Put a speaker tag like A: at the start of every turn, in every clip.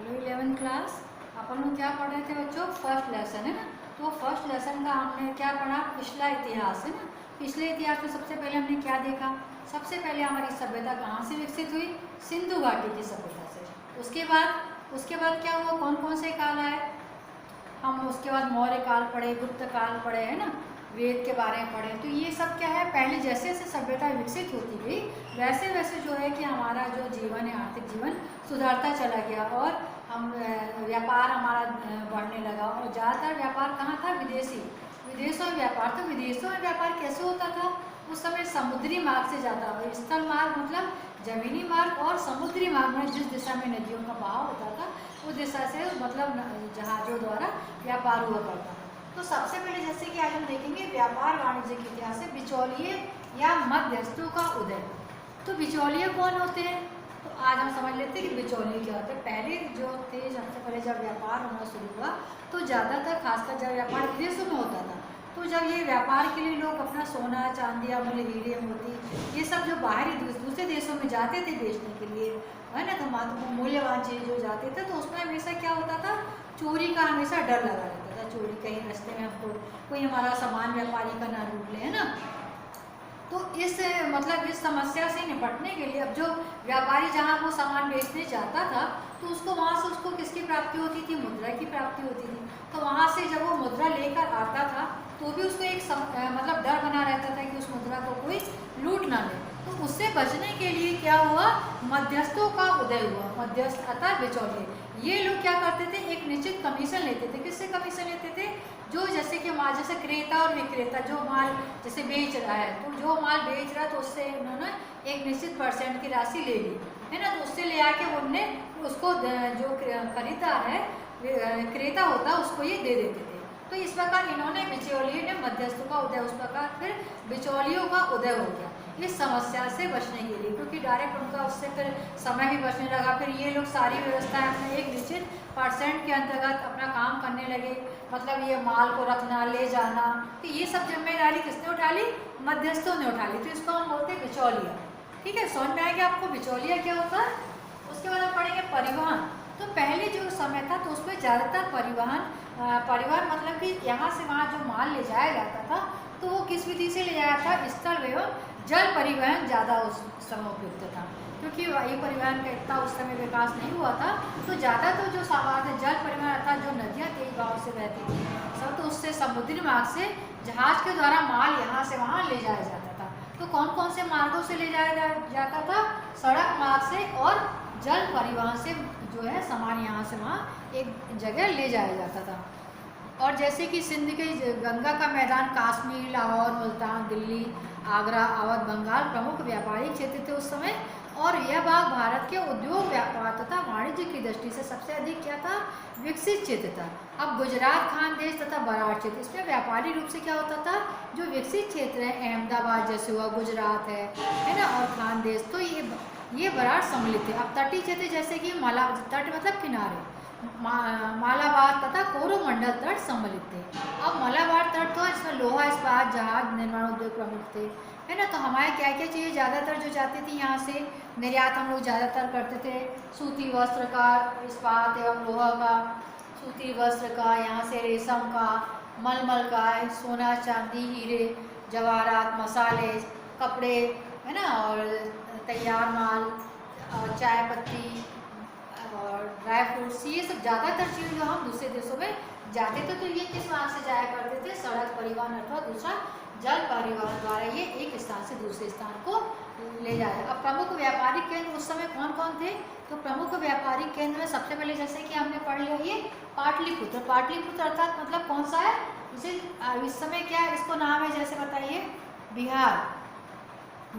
A: Hello 11th class. अपन लोग क्या पढ़ रहे थे बच्चों? फर्स्ट लेसन है ना। तो फर्स्ट लेसन का हमने क्या पढ़ा? पिछला इतिहास है ना। पिछले इतिहास में सबसे पहले हमने क्या देखा? सबसे पहले हमारी सभ्यता कहाँ से विकसित हुई? सिंधु घाटी की सभ्यता से। उसके बाद क्या हुआ? कौन कौन से काल आए? हम उसके बाद मौर्य काल पढ़े, गुप्त काल पढ़े, है ना, वेद के बारे में पढ़े। तो ये सब क्या है, पहले जैसे जैसे सभ्यता विकसित होती गई वैसे वैसे जो है कि हमारा जो जीवन है, आर्थिक जीवन सुधारता चला गया और हम व्यापार हमारा बढ़ने लगा। और ज़्यादातर व्यापार कहाँ था? विदेशों में व्यापार। तो विदेशों में व्यापार कैसे होता था? उस समय समुद्री मार्ग से जाता था। स्थल मार्ग मतलब जमीनी मार्ग, और समुद्री मार्ग में जिस दिशा में नदियों का बहाव होता था उस दिशा से मतलब जहाज़ों द्वारा व्यापार हुआ करता था। तो सबसे पहले जैसे कि आज हम देखेंगे व्यापार वाणिज्य के इतिहास से बिचौलिए या मध्यस्थों का उदय। तो बिचौलिए कौन होते हैं? तो आज हम समझ लेते हैं कि बिचौलिए क्या होते हैं। पहले जो थे, सबसे पहले जब व्यापार होना शुरू हुआ तो ज़्यादातर खासकर जब व्यापार विदेशों में होता था, तो जब ये व्यापार के लिए लोग अपना सोना चांदी, अमूल्य हीरे मोती ये सब जो बाहरी दूसरे देशों में जाते थे बेचने के लिए, है ना, तो मूल्यवान चीज़ जो जाते थे तो उसमें हमेशा क्या होता था? चोरी का हमेशा डर लगा रहता था। चोरी कहीं रास्ते में हमको कोई हमारा सामान व्यापारी का ना लूट ले, है ना। तो इस समस्या से निपटने के लिए अब जो व्यापारी जहाँ वो सामान बेचने जाता था तो उसको वहाँ से उसको किसकी प्राप्ति होती थी? मुद्रा की प्राप्ति होती थी। तो वहाँ से जब वो मुद्रा लेकर आता था तो भी उसको एक डर बना रहता था कि उस मुद्रा को कोई लूट ना ले। तो उससे बचने के लिए क्या हुआ? मध्यस्थों का उदय हुआ। मध्यस्थ अर्थात बिचौलिए। ये लोग क्या करते थे? एक निश्चित कमीशन लेते थे। किससे कमीशन लेते थे? जो जैसे कि माल, जैसे क्रेता और विक्रेता जो माल जैसे बेच रहा है, तो जो माल बेच रहा है तो उससे उन्होंने एक निश्चित परसेंट की राशि ले ली, है ना। तो उससे ले आके उनने उसको जो खरीदार है, क्रेता होता उसको ये दे देते थे। तो इस प्रकार इन्होंने बिचौलिए ने मध्यस्थों का उदय, उस प्रकार फिर बिचौलियों का उदय हो गया इस समस्या से बचने के लिए, क्योंकि डायरेक्ट उनका उससे फिर समय भी बचने लगा। फिर ये लोग सारी व्यवस्था अपने एक निश्चित परसेंट के अंतर्गत अपना काम करने लगे, मतलब ये माल को रखना, ले जाना। तो ये सब जिम्मेदारी किसने उठा ली? मध्यस्थों ने उठा ली। तो इसको हम बोलते हैं बिचौलिया। ठीक है, समझ में आएगा आपको बिचौलिया क्या होता है? उसके बाद हम पढ़ेंगे परिवहन। तो पहले जो समय था तो उसमें ज़्यादातर परिवहन मतलब कि यहाँ से वहाँ जो माल ले जाया जाता था तो वो किस विधि से ले जाया था? स्थल एवं जल परिवहन ज़्यादा उस समय उपयुक्त था, क्योंकि वायु परिवहन का इतना उस समय विकास नहीं हुआ था। तो ज़्यादा तो जो सामान है जल परिवहन अर्थात जो नदियाँ तेज बहाव से बहती थी सब, तो उससे समुद्री मार्ग से जहाज के द्वारा माल यहाँ से वहाँ ले जाया जाता था। तो कौन कौन से मार्गों से ले जाया जाता था? सड़क मार्ग से और जल परिवहन से जो है सामान यहाँ से वहाँ एक जगह ले जाया जाता था। और जैसे कि सिंध के गंगा का मैदान, कश्मीर, लाहौर, मुल्तान, दिल्ली, आगरा, अवध, बंगाल प्रमुख व्यापारिक क्षेत्र थे उस समय। और यह भाग भारत के उद्योग, व्यापार तथा वाणिज्य की दृष्टि से सबसे अधिक क्या था? विकसित क्षेत्र था। अब गुजरात, खानदेश तथा बराड़ क्षेत्र, इसमें व्यापारिक रूप से क्या होता था? जो विकसित क्षेत्र है, अहमदाबाद जैसे हुआ, गुजरात है ना, और खानदेश, तो ये बराड़ सम्मिलित थे। अब तटीय क्षेत्र जैसे कि तट मतलब किनारे, मालाबार तथा कोरोमंडल तट सम्मिलित थे। अब मालाबार तट तो इसमें लोहा इस्पात जहाज निर्माण उद्योग प्रमुख थे, है ना। तो हमारे क्या क्या चीज़ें ज़्यादातर जो जाती थी यहाँ से निर्यात हम लोग ज़्यादातर करते थे? सूती वस्त्र का, इस्पात एवं लोहा का, सूती वस्त्र का, यहाँ से रेशम का, मलमल का, सोना चांदी, हीरे जवाहरात, मसाले, कपड़े, है ना, और तैयार माल और चाय पत्ती और ड्राई फ्रूट्स, ये सब ज़्यादातर चीज़ जो हम दूसरे देशों में जाते थे तो ये किस मार्ग से जाया करते थे? सड़क परिवहन अथवा दूसरा जल परिवहन द्वारा ये एक स्थान से दूसरे स्थान को ले जाया। अब प्रमुख व्यापारिक केंद्र उस समय कौन कौन थे? तो प्रमुख व्यापारिक केंद्र में सबसे पहले जैसे कि हमने पढ़ लिया ये पाटलिपुत्र। पाटलिपुत्र अर्थात मतलब कौन सा है? इसे इस समय क्या इसको नाम है? जैसे बताइए, बिहार।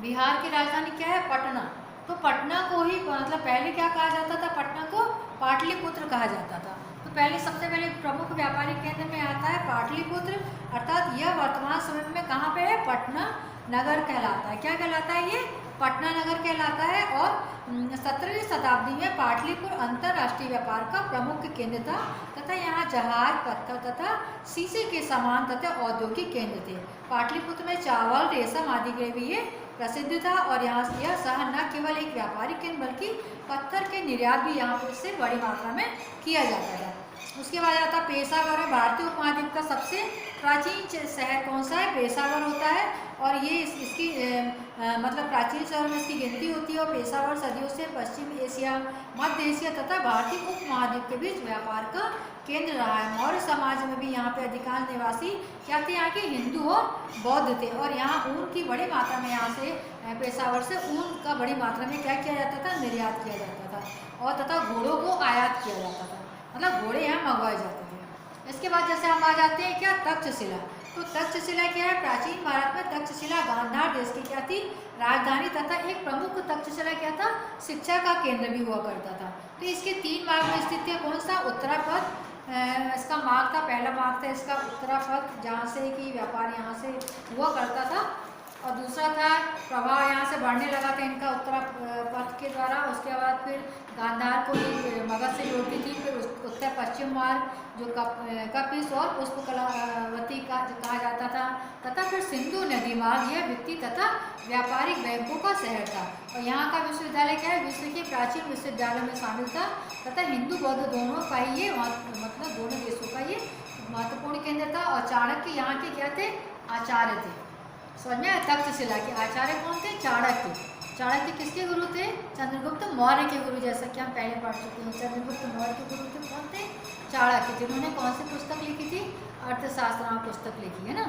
A: बिहार की राजधानी क्या है? पटना। तो पटना को ही मतलब पहले क्या कहा जाता था? पटना को पाटलिपुत्र कहा जाता था। तो पहले सबसे पहले प्रमुख व्यापारिक केंद्र में आता है पाटलिपुत्र, अर्थात यह वर्तमान समय में कहाँ पे है? पटना नगर कहलाता है। क्या कहलाता है? ये पटना नगर कहलाता है। और 17वीं शताब्दी में पाटलिपुत्र अंतर्राष्ट्रीय व्यापार का प्रमुख केंद्र था तथा यहाँ जहाज, पत्थर तथा शीशे के सामान तथा औद्योगिक केंद्र थे। पाटलिपुत्र में चावल, रेशम आदि के भी ये प्रसिद्ध था और यहाँ से यह शहर न केवल एक व्यापारिक केंद्र बल्कि पत्थर के निर्यात भी यहाँ पर से बड़ी मात्रा में किया जाता था। उसके बाद आता पेशावर है। भारतीय उपमहाद्वीप का सबसे प्राचीन शहर कौन सा है? पेशावर होता है और ये इसकी मतलब प्राचीन शहर में इसकी गिनती होती है और पेशावर सदियों से पश्चिम एशिया, मध्य एशिया तथा भारतीय उपमहाद्वीप के बीच व्यापार का केंद्र रहा है। मौर्य समाज में भी यहाँ पे अधिकांश निवासी क्या थे? यहाँ के हिंदू और बौद्ध थे और यहाँ ऊन की बड़ी मात्रा में यहाँ से पेशावर से ऊन का बड़ी मात्रा में क्या किया जाता था? निर्यात किया जाता था और तथा घोड़ों को आयात किया जाता था, मतलब घोड़े यहाँ मंगवाए जाते थे। इसके बाद जैसे हम आ जाते हैं क्या? तक्षशिला। तो तक्षशिला क्या है? प्राचीन भारत में तक्षशिला गांधार देश की क्या थी? राजधानी तथा एक प्रमुख तक्षशिला क्या था? शिक्षा का केंद्र भी हुआ करता था। तो इसके 3 मार्ग में स्थित है। कौन सा? उत्तरापथ इसका मार्ग था, पहला मार्ग था इसका उत्तरापथ, जहाँ से कि व्यापार यहाँ से हुआ करता था और दूसरा था प्रवाह यहाँ से बढ़ने लगा था इनका उत्तरापथ के द्वारा। उसके बाद फिर गांधार को ही मगध से जोड़ती थी। फिर उत्तर पश्चिम मार्ग जो कपिस और पुष्पकलावती का कहा जाता था तथा फिर सिंधु नदी मार्ग यह वित्तीय तथा व्यापारिक बैंकों का शहर था। और यहाँ का विश्वविद्यालय क्या है? विश्व के प्राचीन विश्वविद्यालय में शामिल था तथा हिंदू बौद्ध दोनों का ही ये मतलब दोनों देशों का ये महत्वपूर्ण केंद्र था। और चाणक्य यहाँ के क्या थे? आचार्य थे। समझ में? तक्षशिला के आचार्य कौन थे? चाणक्य। चाणक्य किसके गुरु थे? चंद्रगुप्त मौर्य के गुरु, जैसा कि हम पहले पढ़ चुके हैं। चंद्रगुप्त मौर्य के गुरु थे कौन थे? चाणक्य, जिन्होंने कौन सी पुस्तक लिखी थी? अर्थशास्त्र पुस्तक लिखी है ना।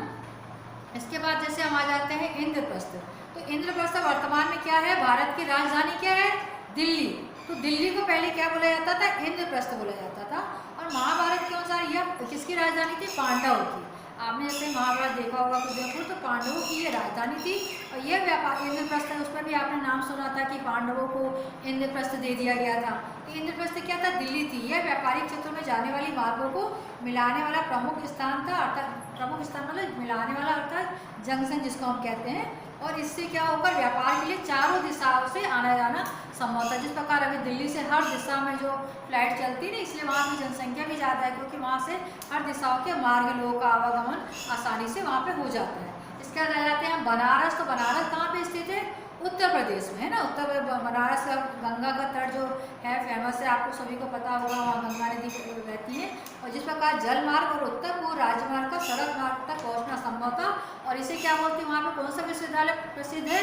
A: इसके बाद जैसे हम आ जाते हैं इंद्रप्रस्थ। तो इंद्रप्रस्थ वर्तमान में क्या है? भारत की राजधानी क्या है? दिल्ली। तो दिल्ली को पहले क्या बोला जाता था? इंद्रप्रस्थ बोला जाता था। और महाभारत के अनुसार यह किसकी राजधानी थी? पांडवों की। आपने जैसे महाभारत देखा होगा कुछ देखो तो पांडवों की ये राजधानी थी और यह व्यापार इंद्रप्रस्थ है, उस पर भी आपने नाम सुना था कि पांडवों को इंद्रप्रस्थ दे दिया गया था। तो इंद्रप्रस्थ क्या था? दिल्ली थी। यह व्यापारिक क्षेत्रों में जाने वाली मार्गों को मिलाने वाला प्रमुख स्थान था। अर्थात प्रमुख स्थान मतलब मिलाने वाला अर्थात जंक्शन जिसको हम कहते हैं। और इससे क्या होकर व्यापार के लिए चारों दिशाओं से आना जाना संभव था। जिस प्रकार अभी दिल्ली से हर दिशा में जो फ्लाइट चलती है, इसलिए वहाँ की जनसंख्या भी ज़्यादा है क्योंकि वहाँ से हर दिशाओं के मार्ग लोगों का आवागमन आसानी से वहाँ पे हो जाता है। इसके बाद आ जाते हैं बनारस। तो बनारस कहाँ पे स्थित है? उत्तर प्रदेश में है ना। उत्तर बनारस का गंगा का तट जो है फेमस है, आपको सभी को पता होगा, वहाँ गंगा नदी रहती है। और जिस प्रकार जल मार्ग और उत्तर पूर्व राजमार्ग का सड़क मार्ग तक पहुँचना संभव था। और इसे क्या बोलते हैं? वहाँ पे कौन सा विश्वविद्यालय प्रसिद्ध है?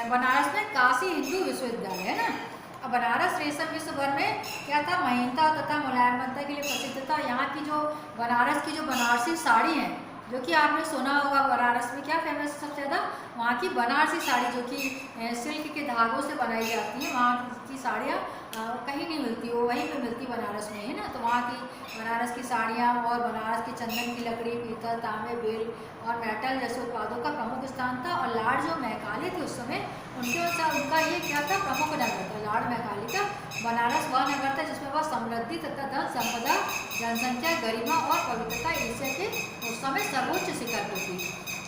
A: बनारस में काशी हिंदू विश्वविद्यालय है ना। अब बनारस रेशम विश्व भर में क्या था? महीनता तथा मुलायमता के लिए प्रसिद्ध था। यहाँ की जो बनारस की जो बनारसी साड़ी है, जो कि आपने सुना होगा बनारस में क्या फेमस है सबसे ज़्यादा? वहाँ की बनारसी साड़ी जो कि सिल्क के धागों से बनाई जाती है। वहाँ की साड़ियाँ कहीं नहीं मिलती, वो वहीं पे मिलती बनारस में है ना। तो वहाँ की बनारस की साड़ियाँ और बनारस की चंदन की लकड़ी, पीतल, तांबे, बेल और मेटल जैसे उत्पादों का प्रमुख स्थान था। और लाड़ जो मैकाले थे उस समय, उनके अनुसार उनका ये क्या था? प्रमुख नगर था। लाड़ मैकाले का बनारस वह नगर था जिसमें वह समृद्धि तथा धन संपदा, जनसंख्या, गरिमा और पवित्रता एशिया के उस समय सर्वोच्च शिखर पर थी।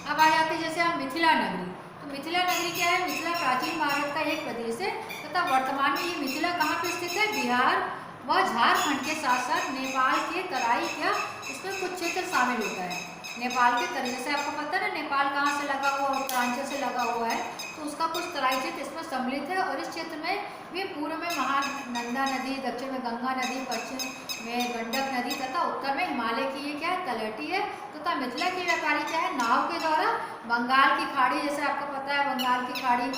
A: अब आ जाते जैसे हम मिथिला नगरी। तो मिथिला नगरी क्या है? मिथिला प्राचीन भारत का एक प्रदेश है तथा वर्तमान में ये मिथिला कहाँ पे स्थित है? बिहार व झारखंड के साथ साथ नेपाल के तराई क्या इसमें कुछ क्षेत्र शामिल होता है। नेपाल के तराई, जैसे आपको पता है ना नेपाल कहाँ से लगा हुआ, उत्तरांचल से लगा हुआ है, तो उसका कुछ तराई क्षेत्र इसमें सम्मिलित है। और इस क्षेत्र में भी पूर्व में महानंदा नदी, दक्षिण में गंगा नदी, पश्चिम में गंडक नदी तथा उत्तर में हिमालय की ये क्या है? तलहटी है। तथा मिथिला के व्यापारी क्या है? नाव के द्वारा बंगाल की खाड़ी, जैसे आपको पता है बंगाल की खाड़ी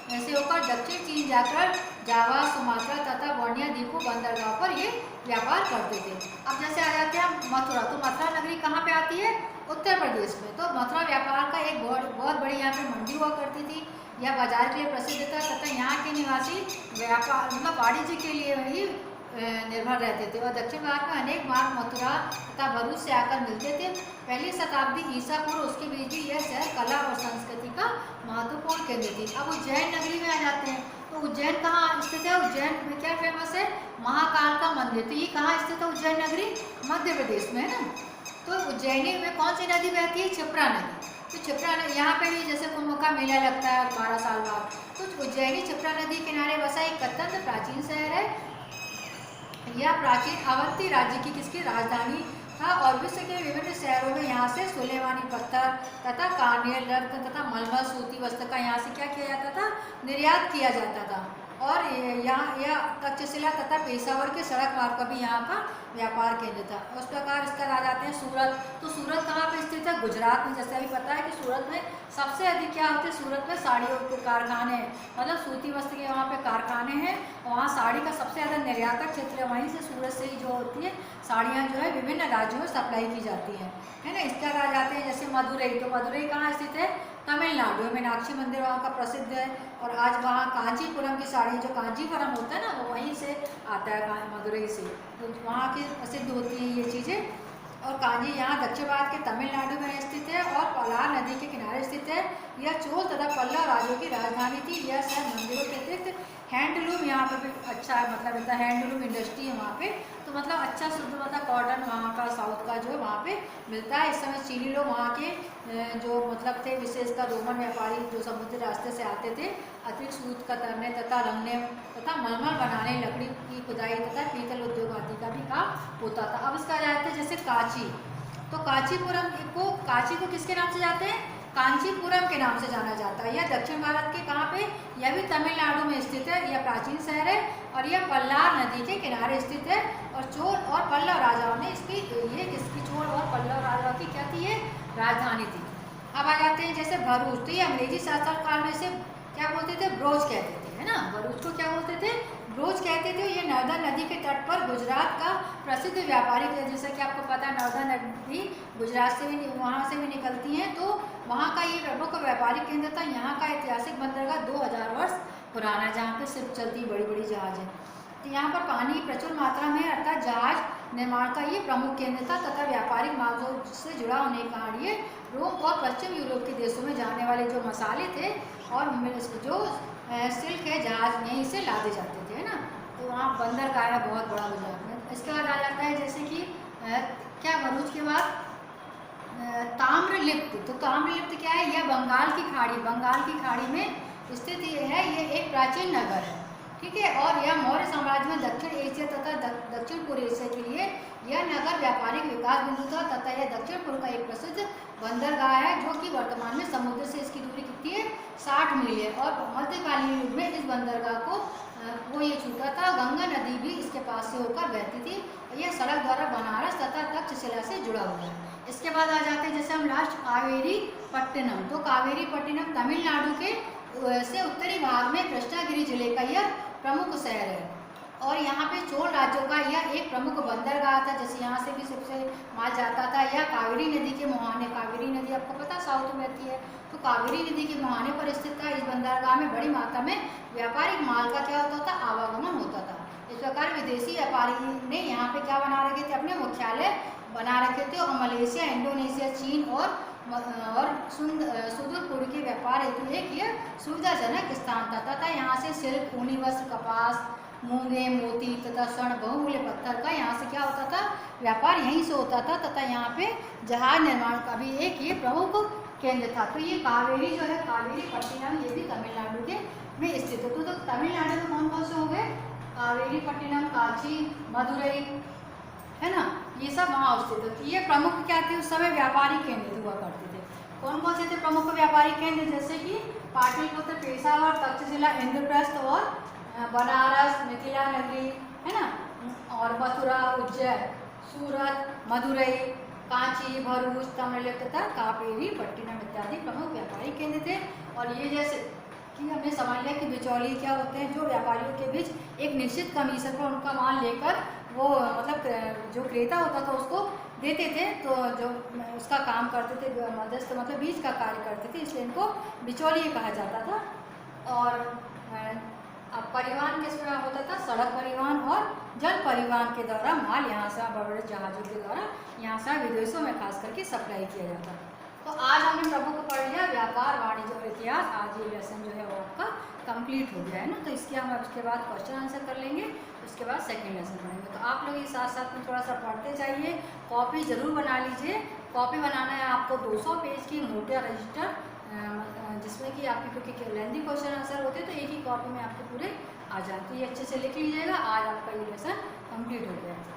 A: ऐसे होकर दक्षिण चीन जाकर जावा, सुमात्रा तथा बोर्निया द्वीपों बंदरगाह पर ये व्यापार करते थे। अब जैसे आ जाते हैं मथुरा। तो मथुरा नगरी कहाँ पे आती है? उत्तर प्रदेश में। तो मथुरा व्यापार का एक बहुत बड़ी यहाँ पे मंडी हुआ करती थी। यह बाजार के लिए प्रसिद्ध था तथा यहाँ के निवासी व्यापार मतलब वाणिज्य के लिए ही निर्भर रहते थे। और दक्षिण भारत में अनेक मार्ग मथुरा तथा भरूच से आकर मिलते थे। पहली शताब्दी ईसा पूर्व उसके बीच भी यह शहर कला और संस्कृति का महत्वपूर्ण केंद्र थी। अब उज्जैन नगरी में आ जाते हैं। तो उज्जैन कहाँ स्थित है? उज्जैन में क्या फेमस है? महाकाल का मंदिर। तो ये कहाँ स्थित है उज्जैन नगरी? मध्य प्रदेश में है ना। तो उज्जैनी में कौन सी नदी बहती है? क्षिप्रा नदी। तो क्षिप्रा नदी यहाँ पे भी जैसे कुंभ का मेला लगता है 12 साल बाद, तो उज्जैनी क्षिप्रा नदी किनारे बसा एक अत्यंत प्राचीन शहर है। यह प्राचीन अवंती राज्य की किसकी राजधानी था और विश्व के विभिन्न शहरों में यहाँ से सुलेमानी पत्थर तथा कार्नियल रत्न तथा मलमल सूती वस्त्र का यहाँ से क्या किया जाता था, निर्यात किया जाता था। और यहाँ यह तक्षशिला तथा पेशावर के सड़क मार्ग का भी यहाँ का व्यापार केंद्र था। उस प्रकार इसका आ जाते हैं सूरत। तो सूरत कहाँ पे स्थित है, गुजरात में। जैसे अभी पता है कि सूरत में सबसे अधिक क्या होते हैं, सूरत में साड़ियों के कारखाने हैं, मतलब सूती वस्त्र के वहाँ पे कारखाने हैं। वहाँ साड़ी का सबसे ज़्यादा निर्यातक क्षेत्र है, वहीं से सूरत से ही जो होती है साड़ियाँ जो है विभिन्न राज्यों में सप्लाई की जाती हैं, है ना। इसके बाद आ जाते हैं जैसे मदुरई। तो मदुरई कहाँ स्थित है, तमिलनाडु में। मीनाक्षी मंदिर वहाँ का प्रसिद्ध है। और आज वहाँ कांचीपुरम की साड़ी, जो कांचीपुरम होता है ना, वो वहीं से आता है, मदुरई से। तो वहाँ की प्रसिद्ध होती हैं ये चीज़ें। और कांजी यहाँ दक्षिण भारत के तमिलनाडु में स्थित है और पलार नदी के किनारे स्थित है। यह चोल तथा पल्लव राज्यों की राजधानी थी। यह शहर मंदिरों के अतिरिक्त हैंडलूम यहाँ पे भी अच्छा है, मतलब इतना हैंडलूम इंडस्ट्री है वहाँ पे। तो मतलब अच्छा शुद्ध मतलब कॉटन वहाँ का साउथ का जो है वहाँ पे मिलता है। इस समय चीनी लोग वहाँ के जो मतलब थे, विशेषकर रोमन व्यापारी जो समुद्री रास्ते से आते थे, अतिरिक्त सूत कतरने तथा रंगने तथा मलमल बनाने, लकड़ी की खुदाई तथा पीतल उद्योग आदि का भी काम होता था। अब इसका जाते हैं जैसे कांची। तो कांची को किसके नाम से जाते हैं, कांचीपुरम के नाम से जाना जाता है। यह दक्षिण भारत के कहाँ पे, यह भी तमिलनाडु में स्थित है। यह प्राचीन शहर है और यह पल्लार नदी के किनारे स्थित है। और चोल और पल्लव राजाओं ने इसकी चोल और पल्लव राजाओं की क्या थी, ये राजधानी थी। अब आ जाते हैं जैसे भरूच। तो ये अंग्रेजी शासन काल में से क्या बोलते थे, ब्रोच कहते थे, है ना। भरूच को क्या बोलते थे, ब्रोच कहते थे। ये नर्मदा नदी के तट पर गुजरात का प्रसिद्ध व्यापारिक है। जैसा कि आपको पता है नर्मदा नदी गुजरात से भी, वहाँ से भी निकलती है। तो वहाँ का ये प्रमुख व्यापारिक केंद्र था। यहाँ का ऐतिहासिक बंदरगाह 2000 वर्ष पुराना है, जहाँ पे सिर्फ चलती बड़ी बड़ी जहाज है। तो यहाँ पर पानी प्रचुर मात्रा में, अर्थात जहाज निर्माण का ये प्रमुख केंद्र था तथा व्यापारिक मार्गों से जुड़ा होने के कारण ये रोम और पश्चिम यूरोप के देशों में जाने वाले जो मसाले थे और जो सिल्क है जहाज यहीं से लादे जाते थे, है ना। तो वहाँ बंदरगाह है बहुत बड़ा गुजरात में। इसके बाद आ जाता है जैसे कि क्या भरूच के बाद ताम्रलिप्त। तो ताम्रलिप्त क्या है, यह बंगाल की खाड़ी में स्थित है। ये एक प्राचीन नगर है, ठीक है। और यह मौर्य साम्राज्य में दक्षिण एशिया तथा दक्षिण पूर्व एशिया के लिए यह नगर व्यापारिक विकास बिंदु था तथा यह दक्षिण पूर्व का एक प्रसिद्ध बंदरगाह है, जो कि वर्तमान में समुद्र से इसकी दूरी कितनी है, 60 मील है। और मध्यकालीन युग में इस बंदरगाह को वो ये छूटा था। गंगा नदी भी इसके पास से होकर बहती थी। यह सड़क द्वारा बनारस तथा तक्षशिला से जुड़ा हुआ है। इसके बाद आ जाते हैं जैसे हम लास्ट कावेरी पट्टिनम। तो कावेरी पट्टिनम तमिलनाडु के से उत्तरी भाग में कृष्णागिरी जिले का यह प्रमुख शहर है। और यहाँ पे चोल राज्यों का यह एक प्रमुख बंदरगाह था। जैसे यहाँ से भी सबसे माल जाता था। यह कावेरी नदी के मुहाने, कावेरी नदी आपको पता साउथ में रहती है, तो कावेरी नदी के मुहाने पर स्थित था। इस बंदरगाह में बड़ी मात्रा में व्यापारिक माल का क्या होता था, आवागमन होता था। इस प्रकार विदेशी व्यापारी ने यहाँ पे क्या बना रखे थे, अपने मुख्यालय बना रखे थे। और मलेशिया, इंडोनेशिया, चीन और सुदूर पूर्व के व्यापार हेतु एक यह सुविधाजनक स्थान था तथा यहाँ से सिल्क, ऊनी वस्त्र, कपास, मूंगे, मोती तथा स्वर्ण, बहुमूल्य पत्थर का यहाँ से क्या होता था, व्यापार यहीं से होता था। तथा यहाँ पे जहाज निर्माण का भी एक ये प्रमुख केंद्र था। तो ये कावेरी जो है, कावेरी पट्टिनम, ये भी तमिलनाडु के में स्थित है। तो तमिलनाडु में कौन कौन से हो गए, कावेरी पट्टिनम, कांची, मदुरई, है ना, ये सब वहाँ स्थित है। ये प्रमुख क्या थे उस समय, व्यापारिक केंद्र हुआ करते थे। कौन कौन से थे प्रमुख व्यापारिक केंद्र, जैसे कि पाटलिपुत्र, पेशावर, तक्षशिला, इंद्रप्रस्थ और बनारस, मिथिला नगरी, है ना, और मथुरा, उज्जैन, सूरत, मदुरई, कांची, भरूच, तमिलनाडु तथा कावेरी पट्टिनम इत्यादि प्रमुख व्यापारिक केंद्र थे। और ये जैसे कि हमने समझ लिया कि बिचौलिए क्या होते हैं, जो व्यापारियों के बीच एक निश्चित कमीशन पर उनका माल लेकर वो मतलब जो क्रेता होता था उसको देते थे। तो जो उसका काम करते थे, मध्यस्थ मतलब बीच का कार्य करते थे, इसलिए इनको बिचौलिए कहा जाता था। और अब परिवहन किस में होता था, सड़क परिवहन और जल परिवहन के द्वारा माल यहाँ से बड़े बड़े जहाज़ों के द्वारा यहाँ से विदेशों में खास करके सप्लाई किया जाता। तो आज हमने प्रमुख पढ़ लिया व्यापार, वाणिज्य और इतिहास। आज ये लेसन जो है वो आपका कंप्लीट हो गया है ना। तो इसके हम उसके बाद क्वेश्चन आंसर कर लेंगे, उसके बाद सेकंड लेसन पढ़ेंगे। तो आप लोग ये साथ साथ में थोड़ा सा पढ़ते जाइए, कॉपी ज़रूर बना लीजिए। कॉपी बनाना है आपको 200 पेज की मोटा रजिस्टर, जिसमें कि आपकी क्योंकि लेंथी क्वेश्चन आंसर होते हैं तो एक ही कॉपी में आपके पूरे आ जाए। तो ये अच्छे से लिख लीजिएगा। आज आपका ये लेसन कंप्लीट हो गया है।